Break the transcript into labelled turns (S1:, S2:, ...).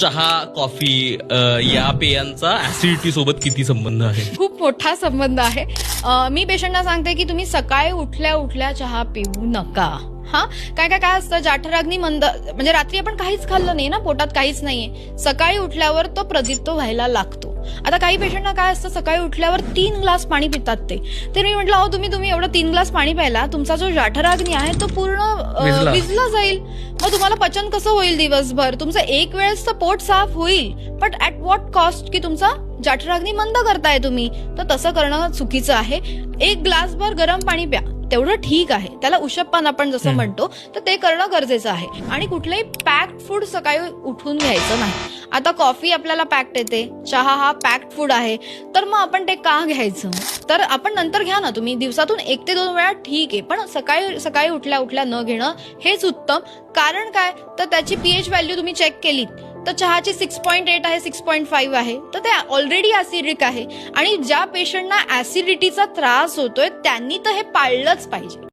S1: चहा, कॉफी या पेयांचा ऍसिडिटी सोबत किती संबंध आहे?
S2: खूप मोठा संबंध आहे. मी पेशंटना सांगते की तुम्ही सकाळी उठल्या उठल्या चहा पिऊ नका. काय असतं, जाठराग्नी मंद म्हणजे रात्री आपण काहीच खाल्लं नाही ना, पोटात काहीच नाहीये, सकाळी उठल्यावर तो प्रदीप्त व्हायला लागतो. आता काही पेशंटना काय असतं, सकाळी उठल्यावर 3 ग्लास पाणी पितात ते मी म्हटलं अहो तुम्ही एवढं 3 ग्लास पाणी प्यायला तुमचा जो जाठराग्नी आहे तो पूर्ण विजला जाईल. मग तुम्हाला पचन कसं होईल दिवसभर? तुमचं एक वेळेस तर पोट साफ होईल, बट ऍट व्हॉट कॉस्ट की तुमचा जाठराग्नी मंद करताय तुम्ही. तर तसं करणं चुकीचं आहे. 1 ग्लासभर गरम पाणी प्या, तेवढं ठीक आहे. त्याला उशप्पान आपण जसं म्हणतो, तर ते करणं गरजेचं आहे. आणि कुठलंही पॅक्ड फूड सकाळी उठून घ्यायचं नाही. आता कॉफी आपल्याला पॅक्ड येते, चहा हा पॅक्ड फूड आहे, तर मग आपण ते का घ्यायचं? तर आपण नंतर घ्या ना, तुम्ही दिवसातून 1 ते 2 वेळा ठीक आहे, पण सकाळी उठल्या उठल्या न घेणं हेच उत्तम. कारण काय, तर त्याची पीएच व्हॅल्यू तुम्ही चेक केलीत तर चहाची 6.8 आहे, 6.5 आहे, तर ते ऑलरेडी ऍसिडिक आहे. आणि ज्या पेशंटना ऍसिडिटीचा त्रास होतोय त्यांनी तर हे पाळलंच पाहिजे.